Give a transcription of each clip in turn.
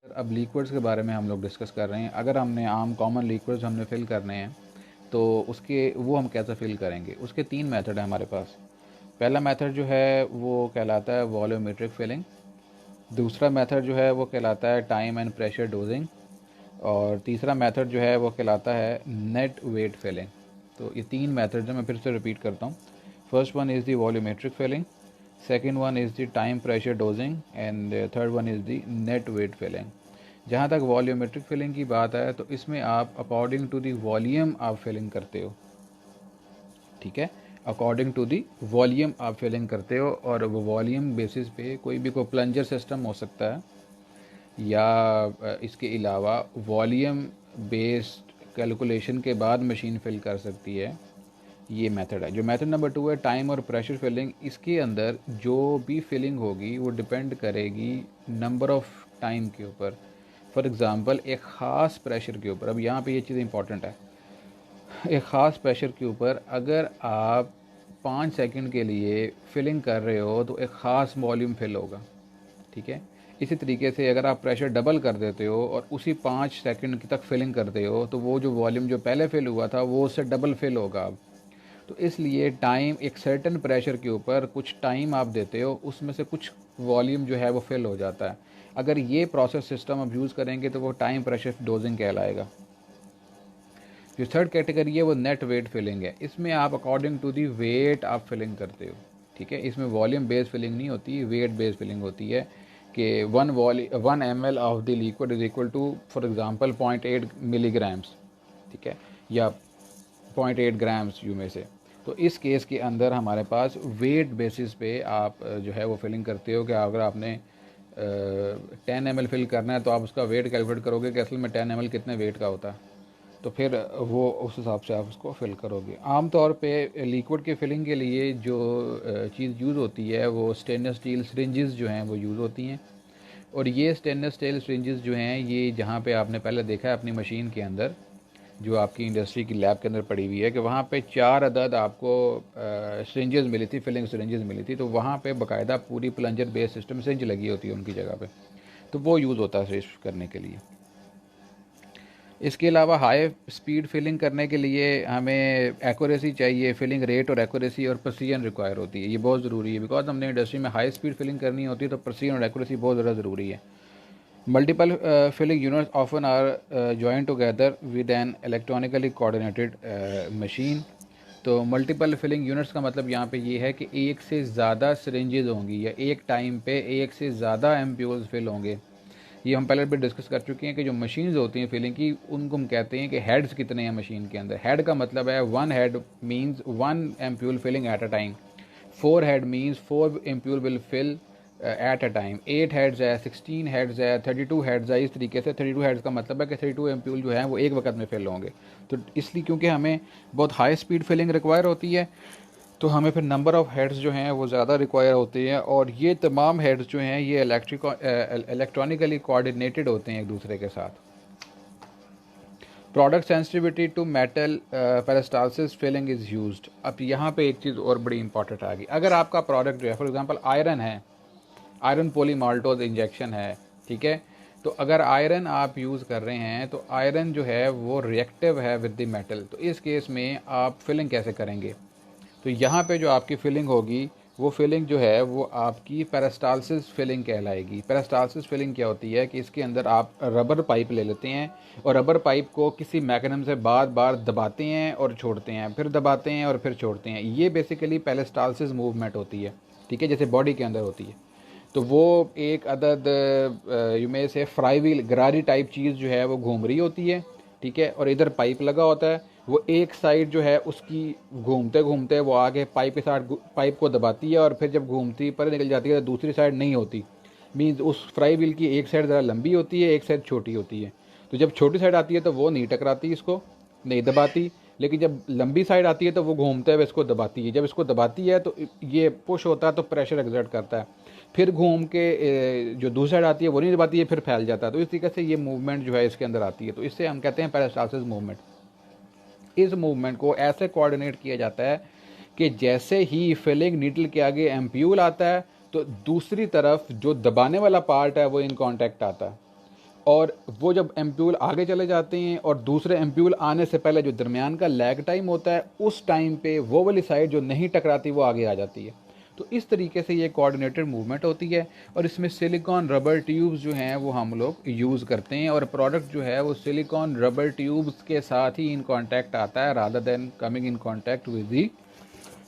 अब लिक्विड्स के बारे में हम लोग डिस्कस कर रहे हैं। अगर हमने आम कॉमन लिक्विड्स हमने फ़िल करने हैं तो उसके वो हम कैसे फ़िल करेंगे, उसके 3 मेथड हैं हमारे पास। पहला मेथड जो है वो कहलाता है वॉल्यूमेट्रिक फिलिंग, दूसरा मेथड जो है वो कहलाता है टाइम एंड प्रेशर डोजिंग, और तीसरा मेथड जो है वो कहलाता है नेट वेट फिलिंग। तो ये 3 मेथड जो मैं फिर से रिपीट करता हूँ। First one is the volumetric filling, second one is the time pressure dosing and third one is the net weight filling. जहाँ तक वॉल्यूमेट्रिक फिलिंग की बात है तो इसमें आप अकॉर्डिंग टू दी वॉल्यूम आप फिलिंग करते हो, ठीक है। अकॉर्डिंग टू दी वॉल्यूम आप फिलिंग करते हो, और वो वॉल्यूम बेसिस पे कोई भी कोई प्लंजर सिस्टम हो सकता है, या इसके अलावा वॉल्यूम बेस्ड कैलकुलेशन के बाद मशीन फिल कर सकती है। ये मेथड है। जो मेथड नंबर 2 है टाइम और प्रेशर फिलिंग, इसके अंदर जो भी फिलिंग होगी वो डिपेंड करेगी नंबर ऑफ़ टाइम के ऊपर। फॉर एग्ज़ाम्पल एक ख़ास प्रेशर के ऊपर, अब यहाँ पे ये चीज़ इंपॉर्टेंट है, एक ख़ास प्रेशर के ऊपर अगर आप 5 सेकंड के लिए फिलिंग कर रहे हो तो एक ख़ास वॉल्यूम फिल होगा, ठीक है। इसी तरीके से अगर आप प्रेशर डबल कर देते हो और उसी 5 सेकंड तक फिलिंग करते हो तो वो जो वॉल्यूम जो पहले फिल हुआ था वो उससे डबल फिल होगा अब। तो इसलिए टाइम, एक सर्टेन प्रेशर के ऊपर कुछ टाइम आप देते हो, उसमें से कुछ वॉल्यूम जो है वो फिल हो जाता है। अगर ये प्रोसेस सिस्टम आप यूज़ करेंगे तो वो टाइम प्रेशर डोजिंग कहलाएगा। जो थर्ड कैटेगरी है वो नेट वेट फिलिंग है। इसमें आप अकॉर्डिंग टू दी वेट आप फिलिंग करते हो, ठीक है। इसमें वॉल्यूम बेस्ड फिलिंग नहीं होती, वेट बेस्ड फिलिंग होती है कि 1 ml of the liquid is equal to for example 0.8 milligrams, ठीक है, या 0.8 ग्राम्स यू में से। तो इस केस के अंदर हमारे पास वेट बेसिस पे आप जो है वो फिलिंग करते हो कि अगर आपने 10 ml फिल करना है तो आप उसका वेट कैलकुलेट करोगे कि असल में 10 ml कितने वेट का होता है, तो फिर वो उस हिसाब से आप उसको फिल करोगे। आम तौर पे लिक्विड के फिलिंग के लिए जो चीज़ यूज़ होती है वो स्टेनलेस स्टील सिरिंजेस जो हैं वो यूज़ होती हैं। और ये स्टेनलेस स्टील सिरिंजेस जो हैं ये जहाँ पे आपने पहले देखा है अपनी मशीन के अंदर, जो आपकी इंडस्ट्री की लैब के अंदर पड़ी हुई है, कि वहाँ पे 4 अदद आपको सिरिंजेस मिली थी, फिलिंग सिरिंजेस मिली थी। तो वहाँ पे बाकायदा पूरी प्लंजर बेस सिस्टम सिरिंज लगी होती है उनकी जगह पे, तो वो यूज़ होता है सिर्फ करने के लिए। इसके अलावा हाई स्पीड फिलिंग करने के लिए हमें एक्यूरेसी चाहिए, फिलिंग रेट और एक्यूरेसी और प्रेसिजन रिक्वायर होती है। ये बहुत ज़रूरी है बिकॉज हमने इंडस्ट्री में हाई स्पीड फिलिंग करनी होती है, तो प्रेसिजन और एक्यूरेसी बहुत ज़्यादा ज़रूरी है। Multiple filling units often are join together with an electronically coordinated machine. तो मल्टीपल फिलिंग यूनिट्स का मतलब यहाँ पे ये है कि एक से ज़्यादा सिरिंजेज होंगी या एक टाइम पे एक से ज़्यादा एम्प्यूल्स फिल होंगे। ये हम पहले भी डिस्कस कर चुके हैं कि जो मशीन्स होती हैं फिलिंग की, उनको हम कहते हैं कि हेड्स कितने हैं मशीन के अंदर। हेड का मतलब है 1 head means 1 ampoule filling at a time, 4 head means 4 ampoule will fill at a time, 8 heads है, 16 हेड्स है, 32 हेड्स है। इस तरीके से 32 हेड्स का मतलब है कि 32 एम्प्यूल जो है वो एक वक्त में फिल होंगे। तो इसलिए क्योंकि हमें बहुत हाई स्पीड फिलिंग रिक्वायर होती है तो हमें फिर नंबर ऑफ़ हेड्स जो हैं वो ज़्यादा रिक्वायर होते हैं, और ये तमाम हेड्स जो हैं ये इलेक्ट्रॉनिकली कोऑर्डिनेटेड होते हैं एक दूसरे के साथ। Product sensitivity to metal peristalsis filling is used. अब यहाँ पे एक चीज़ और बड़ी इंपॉर्टेंट आ गई। अगर आपका प्रोडक्ट जो है फॉर एग्जांपल आयरन है, आयरन पॉलीमाल्टोज इंजेक्शन है, ठीक है, तो अगर आयरन आप यूज़ कर रहे हैं तो आयरन जो है वो रिएक्टिव है विद द मेटल, तो इस केस में आप फिलिंग कैसे करेंगे? तो यहाँ पे जो आपकी फिलिंग होगी वो फिलिंग जो है वो आपकी पेरिस्टाल्सिस फिलिंग कहलाएगी। पेरिस्टाल्सिस फिलिंग क्या होती है कि इसके अंदर आप रबर पाइप ले लेते हैं और रबर पाइप को किसी मैकेनिज्म से बार बार दबाते हैं और छोड़ते हैं, फिर दबाते हैं और फिर छोड़ते हैं। ये बेसिकली पेरिस्टाल्सिस मूवमेंट होती है, ठीक है, जैसे बॉडी के अंदर होती है। तो वो एक अदद यू में से फ्राई व्हील गरारी टाइप चीज़ जो है वो घूम रही होती है, ठीक है, और इधर पाइप लगा होता है। वो एक साइड जो है उसकी घूमते घूमते वो आगे पाइप के साथ पाइप को दबाती है, और फिर जब घूमती पर निकल जाती है तो दूसरी साइड नहीं होती। मीन्स उस फ्राई व्हील की एक साइड ज़रा लंबी होती है, एक साइड छोटी होती है। तो जब छोटी साइड आती है तो वो नहीं टकराती, इसको नहीं दबाती, लेकिन जब लंबी साइड आती है तो वो घूमते हुए इसको दबाती है। जब इसको दबाती है तो ये पुश होता है तो प्रेशर एक्सर्ट करता है, फिर घूम के जो दूसरी साइड आती है वो नहीं दबाती है, फिर फैल जाता है। तो इस तरीके से ये मूवमेंट जो है इसके अंदर आती है, तो इससे हम कहते हैं पेरिस्टाल्सिस मूवमेंट। इस मूवमेंट को ऐसे कोऑर्डिनेट किया जाता है कि जैसे ही फिलिंग नीडल के आगे एम्प्यूल आता है तो दूसरी तरफ जो दबाने वाला पार्ट है वो इन कांटेक्ट आता है। और वो जब एम्प्यूल आगे चले जाते हैं और दूसरे एम्प्यूल आने से पहले जो दरमियान का लैग टाइम होता है, उस टाइम पे वो वाली साइड जो नहीं टकराती वो आगे आ जाती है। तो इस तरीके से ये कोऑर्डिनेटेड मूवमेंट होती है और इसमें सिलिकॉन रबर ट्यूब्स जो हैं वो हम लोग यूज़ करते हैं और प्रोडक्ट जो है वो सिलिकॉन रबर ट्यूब्स के साथ ही इन कांटेक्ट आता है rather than coming in contact with the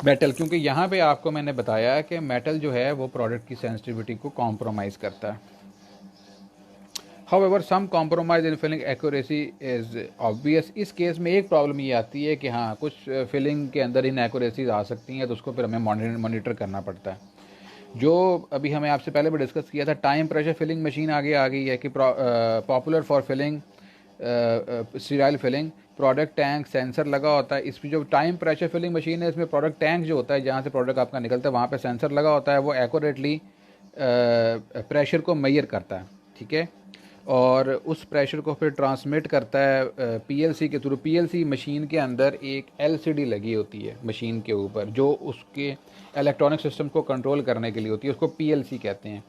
metal, क्योंकि यहाँ पे आपको मैंने बताया कि मेटल जो है वो प्रोडक्ट की सेंसिटिविटी को कॉम्प्रोमाइज़ करता है। However, some compromise in filling accuracy is obvious। इस केस में एक प्रॉब्लम ये आती है कि हाँ कुछ फिलिंग के अंदर इनएक्यूरेसीज आ सकती हैं, तो उसको फिर हमें मॉनिटर करना पड़ता है। जो अभी हमें आपसे पहले भी डिस्कस किया था, टाइम प्रेशर फिलिंग मशीन आगे आ गई है कि popular for filling serial filling, product tank sensor लगा होता है। इसमें जो टाइम प्रेशर फिलिंग मशीन है, इसमें प्रोडक्ट टैंक जो होता है जहाँ से प्रोडक्ट आपका निकलता है वहाँ पे सेंसर लगा होता है, वो एक्यूरेटली प्रेशर को मेजर करता है, ठीक है, और उस प्रेशर को फिर ट्रांसमिट करता है पीएलसी के थ्रू। पीएलसी मशीन के अंदर एक एलसीडी लगी होती है मशीन के ऊपर जो उसके इलेक्ट्रॉनिक सिस्टम को कंट्रोल करने के लिए होती है, उसको पीएलसी कहते हैं।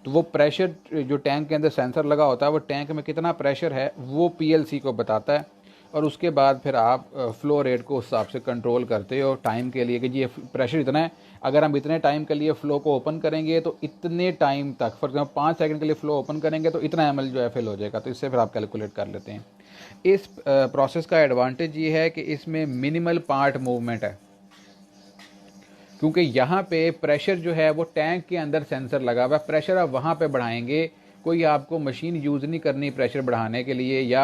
तो वो प्रेशर जो टैंक के अंदर सेंसर लगा होता है, वो टैंक में कितना प्रेशर है वो पीएलसी को बताता है और उसके बाद फिर आप फ्लो रेट को उस हिसाब से कंट्रोल करते हो टाइम के लिए कि जी प्रेशर इतना है, अगर हम इतने टाइम के लिए फ़्लो को ओपन करेंगे तो इतने टाइम तक, फॉर एग्जाम्पल 5 सेकंड के लिए फ़्लो ओपन करेंगे तो इतना एमएल जो है फिल हो जाएगा, तो इससे फिर आप कैलकुलेट कर लेते हैं। इस प्रोसेस का एडवांटेज ये है कि इसमें मिनिमल पार्ट मूवमेंट है, क्योंकि यहाँ पे प्रेशर जो है वो टैंक के अंदर सेंसर लगा हुआ है, प्रेशर आप वहाँ पे बढ़ाएंगे, कोई आपको मशीन यूज़ नहीं करनी प्रेशर बढ़ाने के लिए, या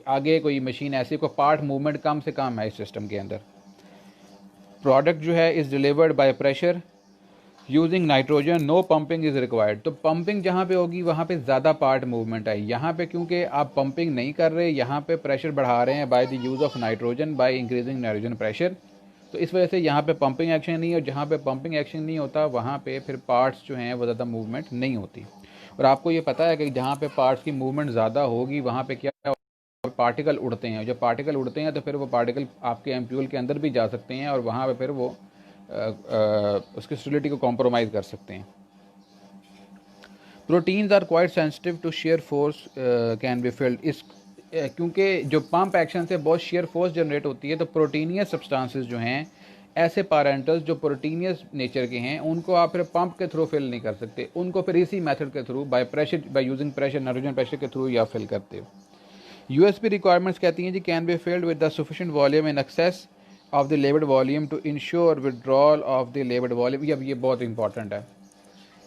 आगे कोई मशीन ऐसी कोई पार्ट मूवमेंट कम से कम है इस सिस्टम के अंदर। प्रोडक्ट जो है is delivered by pressure using nitrogen, no pumping is required. तो पंपिंग जहाँ पे होगी वहाँ पे ज़्यादा पार्ट मूवमेंट है, यहाँ पे क्योंकि आप पंपिंग नहीं कर रहे, यहाँ पे प्रेशर बढ़ा रहे हैं by the use of nitrogen by increasing nitrogen pressure, तो इस वजह से यहाँ पे पंपिंग एक्शन नहीं है, और जहाँ पे पंपिंग एक्शन नहीं होता वहाँ पे फिर पार्ट्स जो हैं वो ज़्यादा मूवमेंट नहीं होती। और आपको ये पता है कि जहाँ पे पार्ट्स की मूवमेंट ज़्यादा होगी वहाँ पे क्या पार्टिकल उड़ते हैं, जब पार्टिकल उड़ते हैं तो फिर वो पार्टिकल आपके एम्प्यूल के अंदर भी जा सकते हैं और वहाँ पे फिर वो उसकी स्टेबिलिटी को कॉम्प्रोमाइज़ कर सकते हैं। Proteins are quite sensitive to shear force can be field. इस क्योंकि जो पंप एक्शन से बहुत शेयर फोर्स जनरेट होती है, तो प्रोटीनियस सब्सटेंसेस जो हैं, ऐसे पारेंटल्स जो प्रोटीनियस नेचर के हैं, उनको आप फिर पंप के थ्रू फिल नहीं कर सकते, उनको फिर इसी मेथड के through by pressure, by using pressure, nitrogen pressure के थ्रू या फिल करते हो। यूएसपी रिक्वायरमेंट्स कहती हैं जी can be filled with the sufficient volume in excess of the labeled volume to ensure withdrawal of the labeled volume. अब ये बहुत इंपॉर्टेंट है।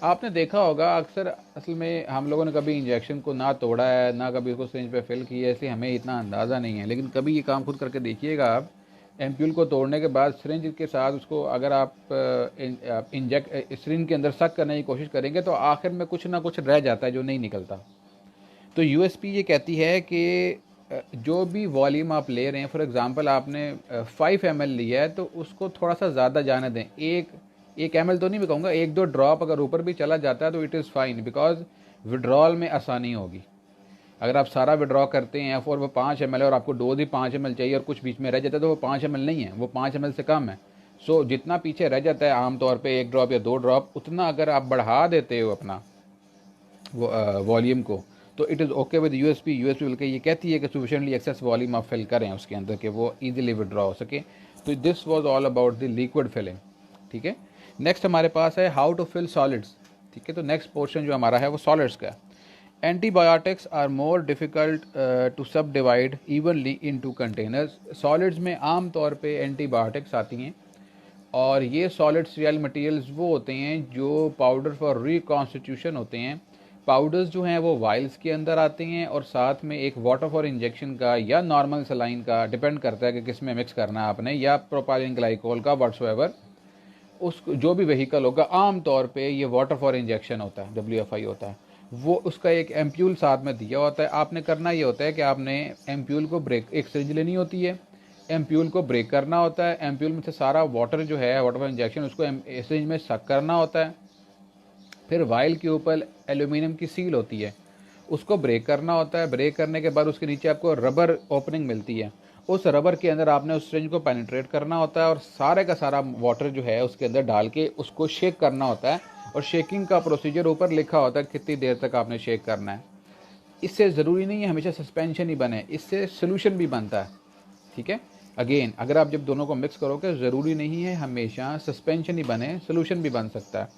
आपने देखा होगा अक्सर, असल में हम लोगों ने कभी इंजेक्शन को ना तोड़ा है ना कभी उसको सिरिंज पे फिल किया है, इसलिए हमें इतना अंदाज़ा नहीं है, लेकिन कभी ये काम खुद करके देखिएगा आप। एम्प्यूल को तोड़ने के बाद सिरिंज के साथ उसको अगर आप इंजेक्ट सिरिंज के अंदर सक करने की कोशिश करेंगे तो आखिर में कुछ ना कुछ रह जाता है जो नहीं निकलता। तो यूएसपी ये कहती है कि जो भी वॉल्यूम आप ले रहे हैं, फॉर एग्ज़ाम्पल आपने 5 ml लिया है तो उसको थोड़ा सा ज़्यादा जाने दें। एक ml तो नहीं मैं कहूँगा, 1-2 ड्रॉप अगर ऊपर भी चला जाता है तो it is fine, because withdrawal में आसानी होगी। अगर आप सारा विड्रॉ करते हैं और वो 5 ml है और आपको डोज ही 5 ml चाहिए और कुछ बीच में रह जाता है तो वो 5 ml नहीं है, वो 5 ml से कम है। सो जितना पीछे रह जाता है आमतौर पर 1 ड्रॉप या 2 ड्रॉप, उतना अगर आप बढ़ा देते हो अपना वॉल्यूम को तो it is okay with USP. USP बल्कि ये कहती है कि सफिशिएंटली एक्सेस वॉल्यूम आप फिल करें उसके अंदर कि वो इजीली विड्रॉ हो सके। तो this was all about the liquid filling, ठीक है। नेक्स्ट हमारे पास है हाउ टू फिल सॉलिड्स, ठीक है। तो नेक्स्ट पोर्शन जो हमारा है वो सॉलिड्स का। Antibiotics are more difficult to subdivide evenly into containers. Solids में आम तौर पे एंटीबायोटिक्स आती हैं और ये सॉलिड स्टेराइल मटेरियल्स वो होते हैं जो पाउडर फॉर रिकॉन्स्टिट्यूशन होते हैं। पाउडर्स जो हैं वो वाइल्स के अंदर आते हैं और साथ में एक वाटर फॉर इंजेक्शन का या नॉर्मल सलाइन का, डिपेंड करता है कि किस में मिक्स करना है आपने, या प्रोपाइलिन ग्लाइकोल का, व्हाट्सएवर उस जो भी व्हीकल होगा। आम तौर पे ये वाटर फॉर इंजेक्शन होता है, WFI होता है, वो उसका एक एम्प्यूल साथ में दिया होता है। आपने करना ये होता है कि आपने एम्प्यूल को ब्रेक, एक सिरिंज लेनी होती है, एम्प्यूल को ब्रेक करना होता है, एम्प्यूल में से सारा वाटर जो है वाटर फॉर इंजेक्शन उसको सिरिंज में सक करना होता है। फिर वाइल के ऊपर एल्यूमिनियम की सील होती है, उसको ब्रेक करना होता है। ब्रेक करने के बाद उसके नीचे आपको रबर ओपनिंग मिलती है, उस रबर के अंदर आपने उस सिरिंज को पेनिट्रेट करना होता है और सारे का सारा वाटर जो है उसके अंदर डाल के उसको शेक करना होता है। और शेकिंग का प्रोसीजर ऊपर लिखा होता है कितनी देर तक आपने शेक करना है। इससे ज़रूरी नहीं है हमेशा सस्पेंशन ही बने, इससे सोल्यूशन भी बनता है, ठीक है। अगेन अगर आप जब दोनों को मिक्स करोगे ज़रूरी नहीं है हमेशा सस्पेंशन ही बने, सोल्यूशन भी बन सकता है।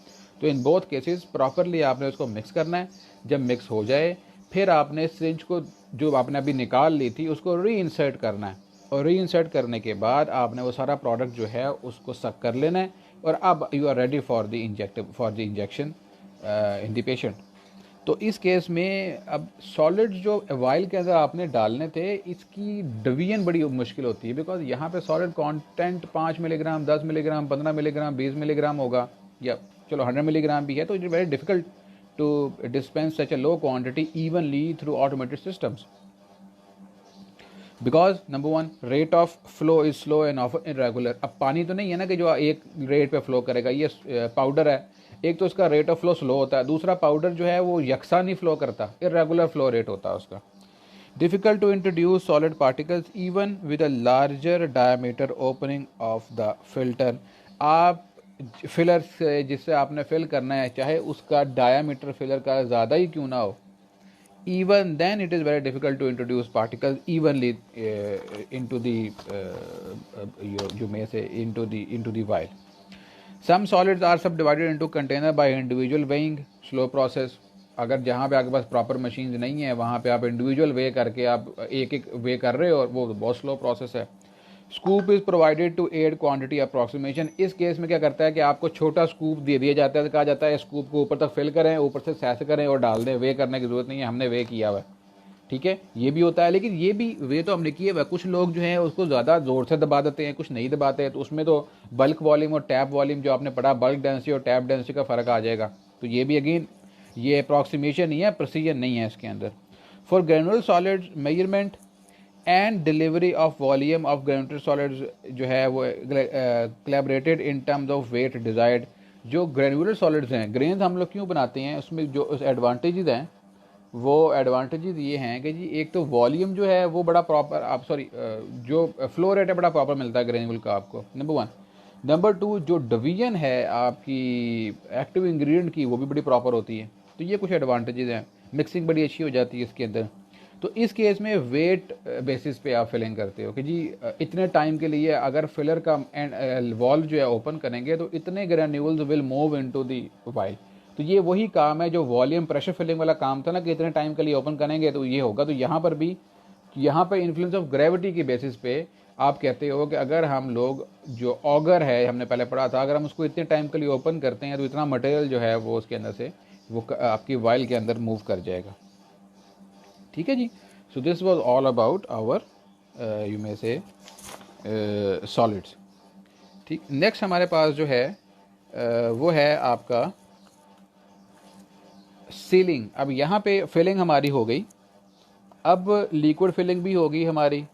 तो इन बोथ केसेस प्रॉपरली आपने उसको मिक्स करना है। जब मिक्स हो जाए फिर आपने सिरिंज को जो आपने अभी निकाल ली थी उसको री इंसर्ट करना है, और री इंसर्ट करने के बाद आपने वो सारा प्रोडक्ट जो है उसको सक कर लेना है, और अब you are ready for the injection in the patient. तो इस केस में अब सॉलिड्स जो वाइल के अंदर आपने डालने थे, इसकी डिवीजन बड़ी मुश्किल होती है, बिकॉज यहाँ पे solid content 5 milligram, 10 milligram, 15 milligram, 20 milligram होगा, या चलो 100 मिलीग्राम भी है, तो it is very difficult to dispense such a low quantity evenly through automated systems, because number one rate of flow is slow and often irregular. अब पानी तो नहीं है ना कि जो एक रेट पे फ्लो करेगा, ये पाउडर है, एक तो उसका रेट ऑफ फ्लो स्लो होता है, दूसरा पाउडर जो है वो यकसा नहीं फ्लो करता, इरेगुलर फ्लो रेट होता है उसका। Difficult to introduce solid particles even with a larger diameter opening of the filter. आप फिलर से जिससे आपने फिल करना है, चाहे उसका डायामीटर फिलर का ज़्यादा ही क्यों ना हो, even then it is very difficult to introduce particles evenly into the you may say into the vial. Some solids are subdivided into container by individual weighing, slow process। अगर जहाँ पे आपके पास proper machine नहीं है वहाँ पे आप individual वे करके आप एक एक वे कर रहे हो, और वो बहुत स्लो प्रोसेस है। Scoop is provided to aid quantity approximation. इस केस में क्या करता है कि आपको छोटा स्कूप दे दिया जाता है, तो कहा जाता है स्कूप को ऊपर तक फिल करें, ऊपर से सैस करें और डाल दें, वे करने की ज़रूरत नहीं है, हमने वे किया हुआ है, ठीक है। ये भी होता है, लेकिन ये भी वे तो हमने किए हुआ। कुछ लोग जो हैं उसको ज़्यादा ज़ोर से दबा देते हैं, कुछ नहीं दबाते हैं, तो उसमें तो बल्क वॉल्यूम और टैप वॉल्यूम जो आपने पढ़ा, बल्क डेंसिटी और टैप डेंसिटी का फ़र्क आ जाएगा। तो ये भी अगेन ये अप्रॉक्सीमेशन नहीं है, प्रोसीजर नहीं है इसके अंदर। For granular solids measurement and delivery of volume of granular solids जो है वो collaborated in terms of weight desired. जो ग्रेनुलर सॉलिड्स हैं, ग्रेन्स हम लोग क्यों बनाते हैं, उसमें जो एडवांटेजेस हैं वो एडवांटेजेस ये हैं कि जी एक तो वॉल्यूम जो है वो बड़ा प्रॉपर, आप सॉरी जो फ्लो रेट है बड़ा प्रॉपर मिलता है ग्रेनुल का आपको, नंबर वन। नंबर टू, जो डिवीजन है आपकी एक्टिव इंग्रेडिएंट की वो भी बड़ी प्रॉपर होती है। तो ये कुछ एडवांटेजेस हैं, मिक्सिंग बड़ी अच्छी हो जाती है इसके अंदर। तो इस केस में वेट बेसिस पे आप फिलिंग करते हो कि जी इतने टाइम के लिए अगर फिलर का वॉल्व जो है ओपन करेंगे तो इतने granules will move into the while. तो ये वही काम है जो वॉल्यूम प्रेशर फिलिंग वाला काम था ना, कि इतने टाइम के लिए ओपन करेंगे तो ये होगा। तो यहाँ पर भी, यहाँ पर इन्फ्लुएंस ऑफ ग्रेविटी की बेसिस पे आप कहते हो कि अगर हम लोग जो ऑगर है, हमने पहले पढ़ा था, अगर हम उसको इतने टाइम के लिए ओपन करते हैं तो इतना मटेरियल जो है वो उसके अंदर से वो आपकी वाइल के अंदर मूव कर जाएगा, ठीक है जी। So this was all about our you may say solids, ठीक। नेक्स्ट हमारे पास जो है वो है आपका सीलिंग। अब यहाँ पे फिलिंग हमारी हो गई, अब लिक्विड फिलिंग भी होगी हमारी,